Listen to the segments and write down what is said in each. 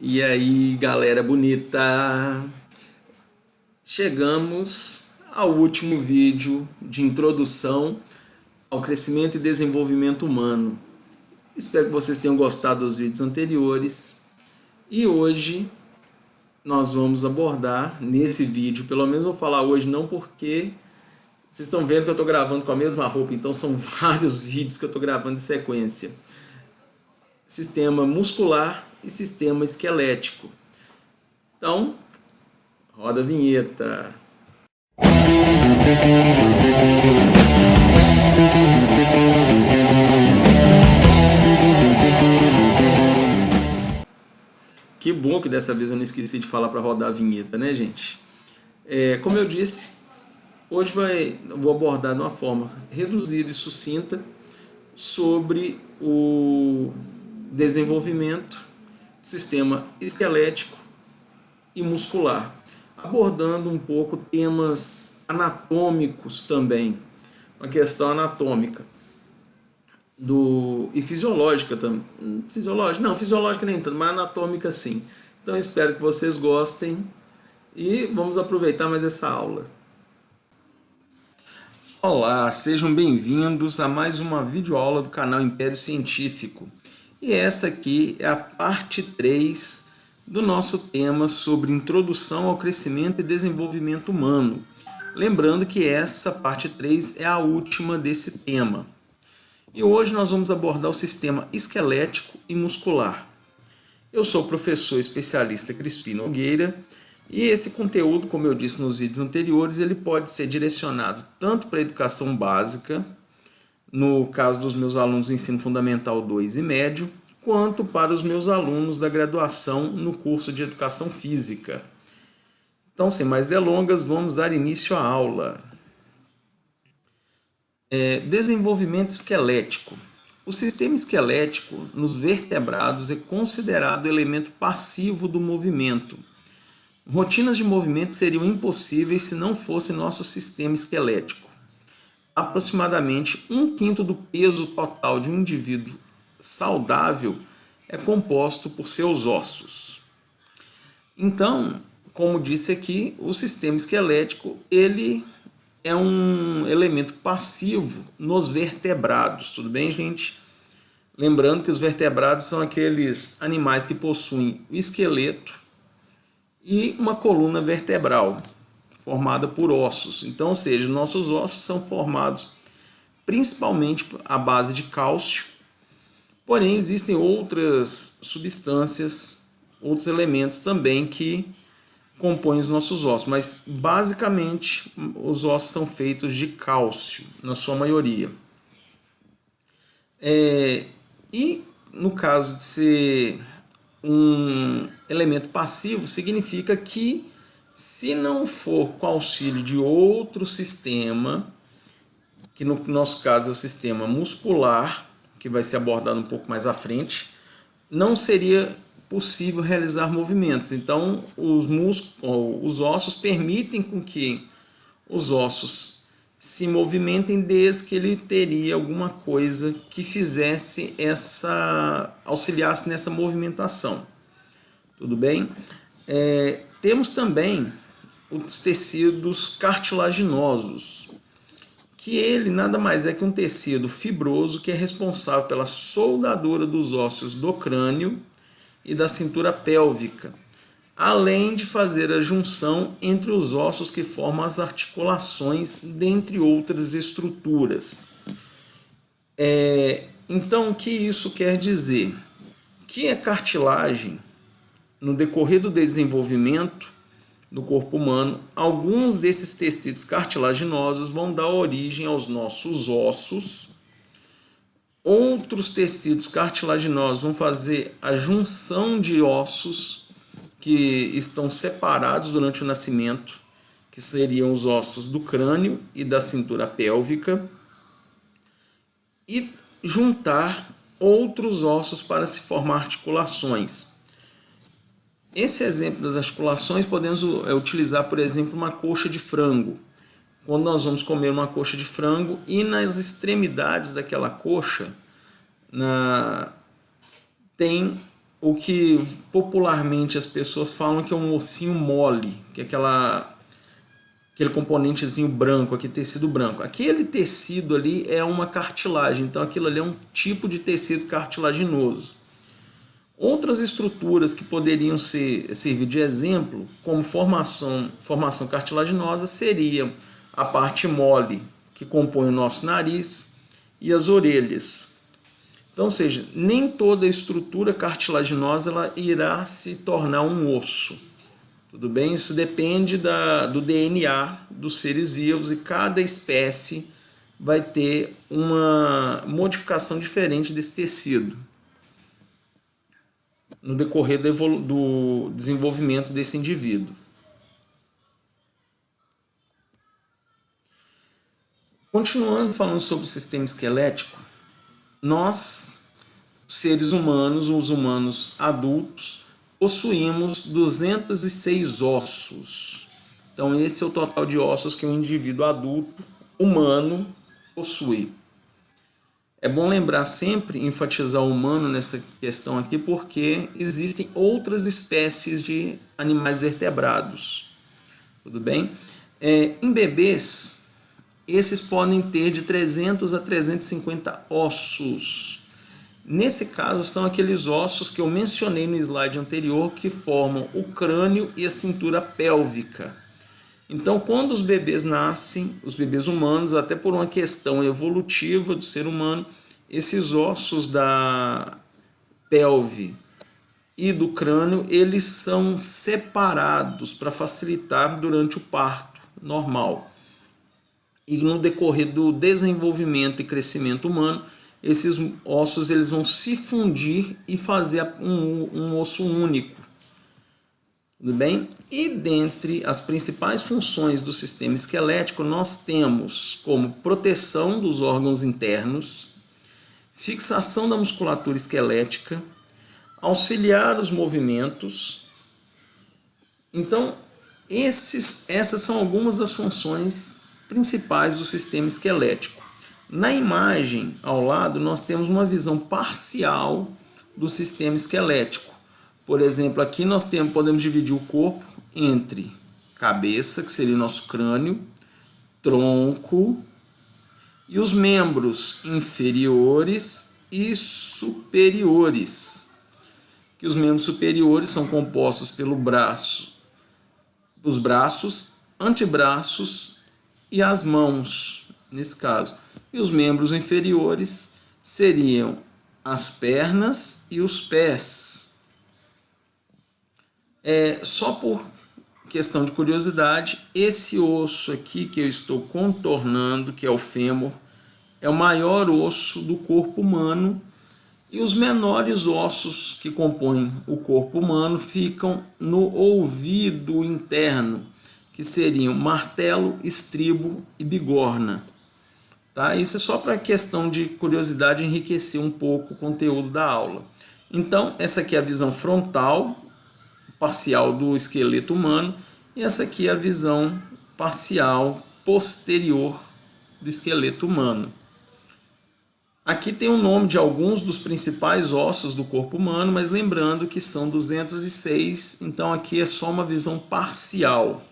E aí, galera bonita, chegamos ao último vídeo de introdução ao crescimento e desenvolvimento humano. Espero que vocês tenham gostado dos vídeos anteriores. E hoje nós vamos abordar nesse vídeo, pelo menos vou falar hoje não porque vocês estão vendo que eu estou gravando com a mesma roupa, então são vários vídeos que eu estou gravando em sequência. Sistema muscular e sistema esquelético. Então, roda a vinheta. Que bom que dessa vez eu não esqueci de falar para rodar a vinheta, né, gente? Como eu disse, hoje vou abordar de uma forma reduzida e sucinta sobre o desenvolvimento do sistema esquelético e muscular, abordando um pouco temas anatômicos também, uma questão anatômica e fisiológica também. Fisiológica nem tanto, mas anatômica sim. Então espero que vocês gostem e vamos aproveitar mais essa aula. Olá, sejam bem-vindos a mais uma videoaula do canal Império Científico. E essa aqui é a parte 3 do nosso tema sobre introdução ao crescimento e desenvolvimento humano. Lembrando que essa parte 3 é a última desse tema. E hoje nós vamos abordar o sistema esquelético e muscular. Eu sou o professor especialista Crispim Nogueira e esse conteúdo, como eu disse nos vídeos anteriores, ele pode ser direcionado tanto para a educação básica, no caso dos meus alunos do ensino fundamental 2 e médio, quanto para os meus alunos da graduação no curso de educação física. Então, sem mais delongas, vamos dar início à aula. Desenvolvimento esquelético. O sistema esquelético nos vertebrados é considerado elemento passivo do movimento. Rotinas de movimento seriam impossíveis se não fosse nosso sistema esquelético. Aproximadamente 1/5 do peso total de um indivíduo saudável é composto por seus ossos. Então, como disse aqui, o sistema esquelético ele é um elemento passivo nos vertebrados, tudo bem, gente? Lembrando que os vertebrados são aqueles animais que possuem o esqueleto e uma coluna vertebral formada por ossos. Então, ou seja, nossos ossos são formados principalmente à base de cálcio, porém existem outras substâncias, outros elementos também que compõem os nossos ossos, mas basicamente os ossos são feitos de cálcio, na sua maioria. E no caso de ser um elemento passivo, significa que se não for com auxílio de outro sistema, que no nosso caso é o sistema muscular, que vai ser abordado um pouco mais à frente, não seria possível realizar movimentos. Então, os ossos permitem com que os ossos se movimentem desde que ele teria alguma coisa que fizesse auxiliasse nessa movimentação. Tudo bem? Temos também os tecidos cartilaginosos, que ele nada mais é que um tecido fibroso que é responsável pela soldadura dos ossos do crânio e da cintura pélvica, além de fazer a junção entre os ossos que formam as articulações, dentre outras estruturas. Então, o que isso quer dizer? Que a cartilagem, no decorrer do desenvolvimento do corpo humano, alguns desses tecidos cartilaginosos vão dar origem aos nossos ossos. Outros tecidos cartilaginosos vão fazer a junção de ossos que estão separados durante o nascimento, que seriam os ossos do crânio e da cintura pélvica, e juntar outros ossos para se formar articulações. Esse exemplo das articulações podemos utilizar, por exemplo, uma coxa de frango. Quando nós vamos comer uma coxa de frango e nas extremidades daquela coxa tem o que popularmente as pessoas falam que é um ossinho mole, que é aquele componentezinho branco, aquele tecido branco. Aquele tecido ali é uma cartilagem, então aquilo ali é um tipo de tecido cartilaginoso. Outras estruturas que poderiam servir de exemplo, como formação cartilaginosa, seria a parte mole, que compõe o nosso nariz, e as orelhas. Então, ou seja, nem toda estrutura cartilaginosa ela irá se tornar um osso. Tudo bem? Isso depende do DNA dos seres vivos e cada espécie vai ter uma modificação diferente desse tecido no decorrer do desenvolvimento desse indivíduo. Continuando falando sobre o sistema esquelético, nós, seres humanos, os humanos adultos, possuímos 206 ossos. Então esse é o total de ossos que um indivíduo adulto humano possui. É bom lembrar sempre, enfatizar o humano nessa questão aqui, porque existem outras espécies de animais vertebrados. Tudo bem? Em bebês, esses podem ter de 300 a 350 ossos. Nesse caso, são aqueles ossos que eu mencionei no slide anterior, que formam o crânio e a cintura pélvica. Então, quando os bebês nascem, os bebês humanos, até por uma questão evolutiva do ser humano, esses ossos da pelve e do crânio, eles são separados para facilitar durante o parto normal. E no decorrer do desenvolvimento e crescimento humano, esses ossos eles vão se fundir e fazer um osso único. Tudo bem? E dentre as principais funções do sistema esquelético, nós temos como proteção dos órgãos internos, fixação da musculatura esquelética, auxiliar os movimentos. Então, essas são algumas das funções principais do sistema esquelético. Na imagem ao lado, nós temos uma visão parcial do sistema esquelético. Por exemplo, aqui nós podemos dividir o corpo entre cabeça, que seria o nosso crânio, tronco e os membros inferiores e superiores. Que os membros superiores são compostos os braços, antebraços e as mãos, nesse caso. E os membros inferiores seriam as pernas e os pés. Só por questão de curiosidade, esse osso aqui que eu estou contornando, que é o fêmur, é o maior osso do corpo humano, e os menores ossos que compõem o corpo humano ficam no ouvido interno, que seriam martelo, estribo e bigorna. Tá? Isso é só para questão de curiosidade, enriquecer um pouco o conteúdo da aula. Então, essa aqui é a visão frontal, parcial do esqueleto humano, e essa aqui é a visão parcial posterior do esqueleto humano. Aqui tem o nome de alguns dos principais ossos do corpo humano, mas lembrando que são 206, então aqui é só uma visão parcial.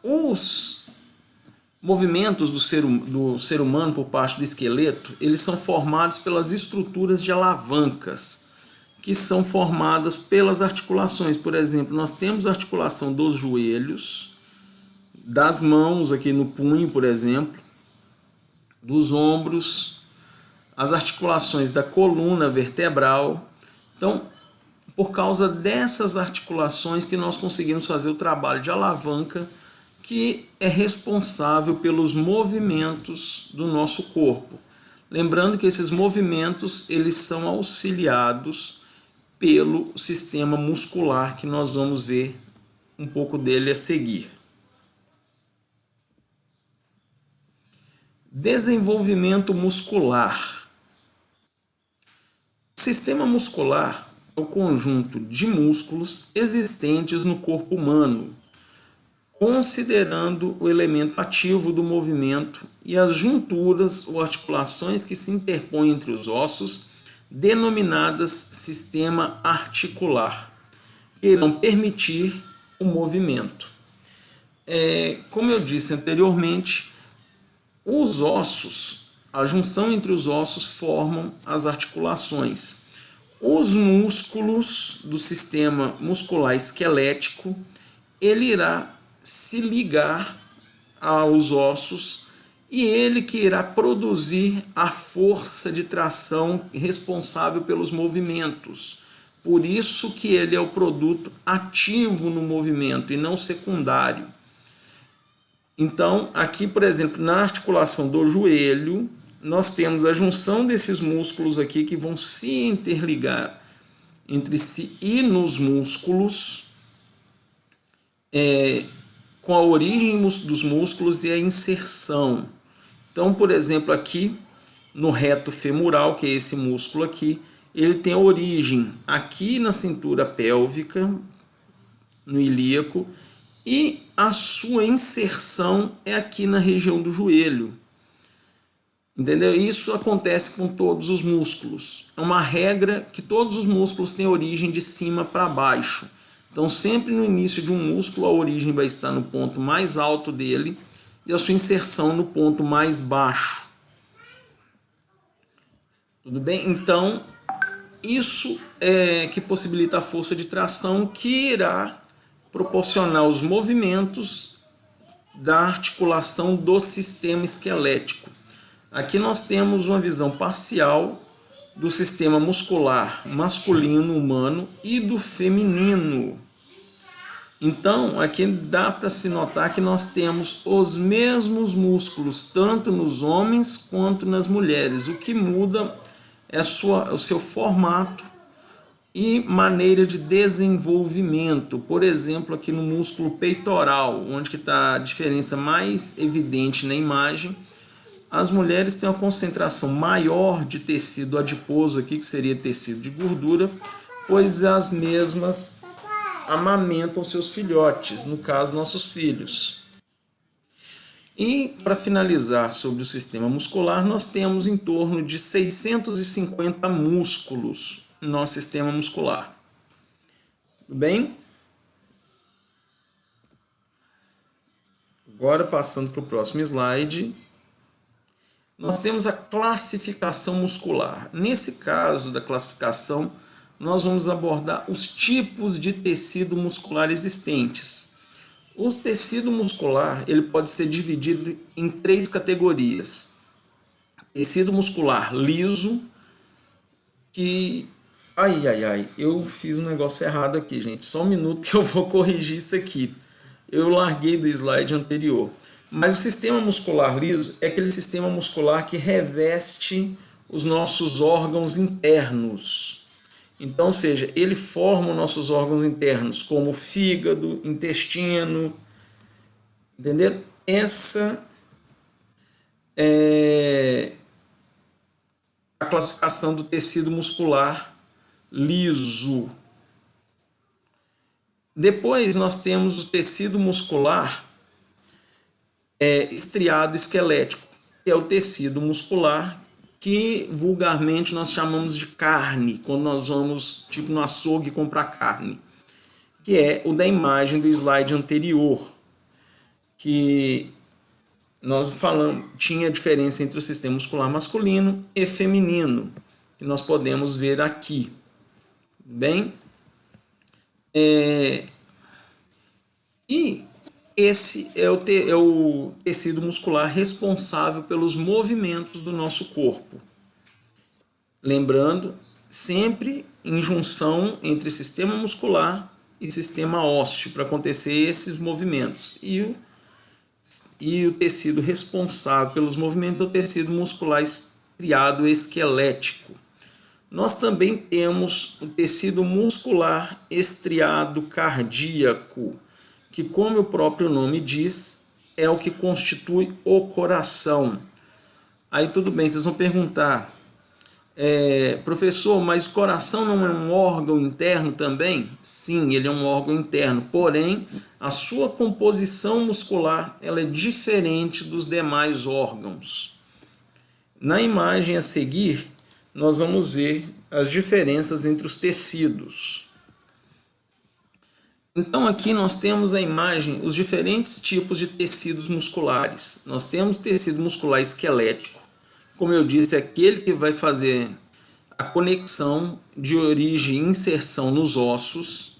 Os movimentos do ser humano por parte do esqueleto, eles são formados pelas estruturas de alavancas, que são formadas pelas articulações. Por exemplo, nós temos a articulação dos joelhos, das mãos aqui no punho, por exemplo, dos ombros, as articulações da coluna vertebral. Então, por causa dessas articulações que nós conseguimos fazer o trabalho de alavanca, que é responsável pelos movimentos do nosso corpo. Lembrando que esses movimentos eles são auxiliados pelo sistema muscular, que nós vamos ver um pouco dele a seguir. Desenvolvimento muscular. O sistema muscular é o conjunto de músculos existentes no corpo humano, considerando o elemento ativo do movimento e as junturas ou articulações que se interpõem entre os ossos, denominadas sistema articular, que irão permitir o movimento. Como eu disse anteriormente, os ossos, a junção entre os ossos formam as articulações. Os músculos do sistema muscular esquelético, ele irá se ligar aos ossos e ele que irá produzir a força de tração responsável pelos movimentos. Por isso que ele é o produto ativo no movimento e não secundário. Então, aqui, por exemplo, na articulação do joelho, nós temos a junção desses músculos aqui que vão se interligar entre si e nos músculos, com a origem dos músculos e a inserção. Então, por exemplo, aqui no reto femoral, que é esse músculo aqui, ele tem a origem aqui na cintura pélvica, no ilíaco, e a sua inserção é aqui na região do joelho. Entendeu? Isso acontece com todos os músculos. É uma regra que todos os músculos têm origem de cima para baixo. Então, sempre no início de um músculo, a origem vai estar no ponto mais alto dele e a sua inserção no ponto mais baixo. Tudo bem? Então, isso é que possibilita a força de tração que irá proporcionar os movimentos da articulação do sistema esquelético. Aqui nós temos uma visão parcial do sistema muscular masculino humano e do feminino. Então, aqui dá para se notar que nós temos os mesmos músculos, tanto nos homens quanto nas mulheres. O que muda é o seu formato e maneira de desenvolvimento. Por exemplo, aqui no músculo peitoral, onde está a diferença mais evidente na imagem, as mulheres têm uma concentração maior de tecido adiposo aqui, que seria tecido de gordura, pois as mesmas amamentam seus filhotes, no caso, nossos filhos. E, para finalizar sobre o sistema muscular, nós temos em torno de 650 músculos no nosso sistema muscular. Tudo bem? Agora, passando para o próximo slide, nós temos a classificação muscular. Nesse caso da classificação, nós vamos abordar os tipos de tecido muscular existentes. O tecido muscular ele pode ser dividido em 3 categorias. Tecido muscular liso, que... eu fiz um negócio errado aqui, gente. Só um minuto que eu vou corrigir isso aqui. Eu larguei do slide anterior. Mas o sistema muscular liso é aquele sistema muscular que reveste os nossos órgãos internos. Então, ou seja, ele forma os nossos órgãos internos, como fígado, intestino, entendeu? Essa é a classificação do tecido muscular liso. Depois nós temos o tecido muscular estriado esquelético, que é o tecido muscular que vulgarmente nós chamamos de carne, quando nós vamos tipo no açougue comprar carne, que é o da imagem do slide anterior, que nós falamos, tinha diferença entre o sistema muscular masculino e feminino, que nós podemos ver aqui. Bem, e esse é o tecido muscular responsável pelos movimentos do nosso corpo. Lembrando, sempre em junção entre sistema muscular e sistema ósseo, para acontecer esses movimentos. E o tecido responsável pelos movimentos é o tecido muscular estriado esquelético. Nós também temos o tecido muscular estriado cardíaco, que, como o próprio nome diz, é o que constitui o coração. Aí tudo bem, vocês vão perguntar, Professor, mas o coração não é um órgão interno também? Sim, ele é um órgão interno, porém a sua composição muscular ela é diferente dos demais órgãos. Na imagem a seguir, nós vamos ver as diferenças entre os tecidos. Então aqui nós temos a imagem, os diferentes tipos de tecidos musculares. Nós temos tecido muscular esquelético, como eu disse, é aquele que vai fazer a conexão de origem e inserção nos ossos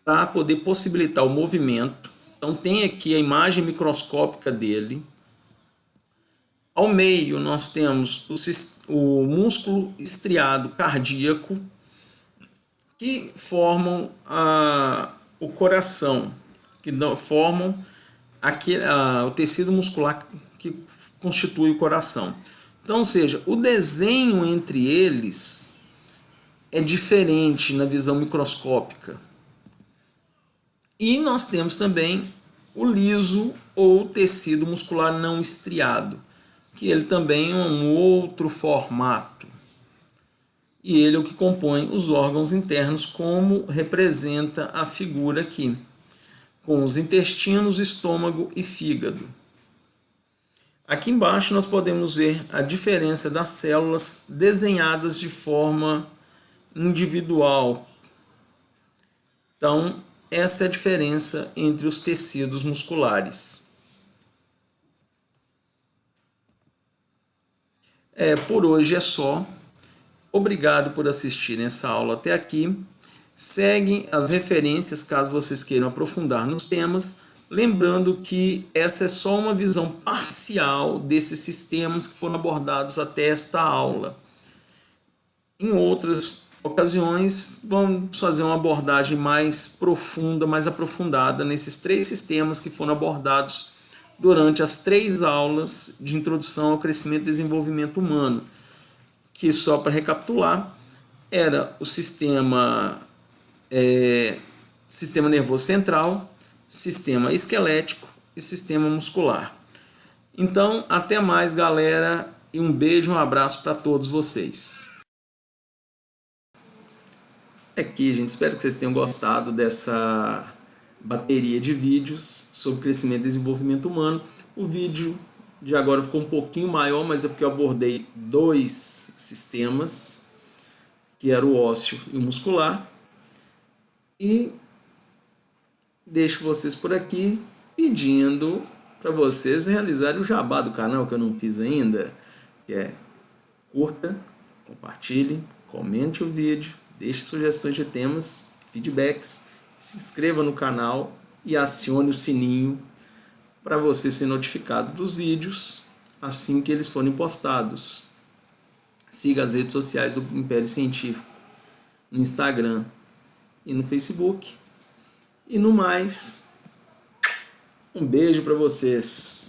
para poder possibilitar o movimento. Então tem aqui a imagem microscópica dele. Ao meio nós temos o músculo estriado cardíaco, que formam o coração, que formam o tecido muscular que constitui o coração. Então, ou seja, o desenho entre eles é diferente na visão microscópica. E nós temos também o liso ou tecido muscular não estriado, que ele também é um outro formato. E ele é o que compõe os órgãos internos, como representa a figura aqui, com os intestinos, estômago e fígado. Aqui embaixo nós podemos ver a diferença das células desenhadas de forma individual. Então, essa é a diferença entre os tecidos musculares. Por hoje é só. Obrigado por assistirem essa aula até aqui. Seguem as referências caso vocês queiram aprofundar nos temas. Lembrando que essa é só uma visão parcial desses sistemas que foram abordados até esta aula. Em outras ocasiões, vamos fazer uma abordagem mais profunda, mais aprofundada nesses 3 sistemas que foram abordados durante as 3 aulas de introdução ao crescimento e desenvolvimento humano, que, só para recapitular, era o sistema nervoso central, sistema esquelético e sistema muscular. Então, até mais, galera, e um beijo, um abraço para todos vocês. Aqui, gente, espero que vocês tenham gostado dessa bateria de vídeos sobre crescimento e desenvolvimento humano. O vídeo de agora ficou um pouquinho maior, mas é porque eu abordei 2 sistemas, que era o ósseo e o muscular. E deixo vocês por aqui pedindo para vocês realizarem o jabá do canal, que eu não fiz ainda, que é curta, compartilhe, comente o vídeo, deixe sugestões de temas, feedbacks, se inscreva no canal e acione o sininho para você ser notificado dos vídeos assim que eles forem postados. Siga as redes sociais do Império Científico no Instagram e no Facebook. E no mais, um beijo para vocês.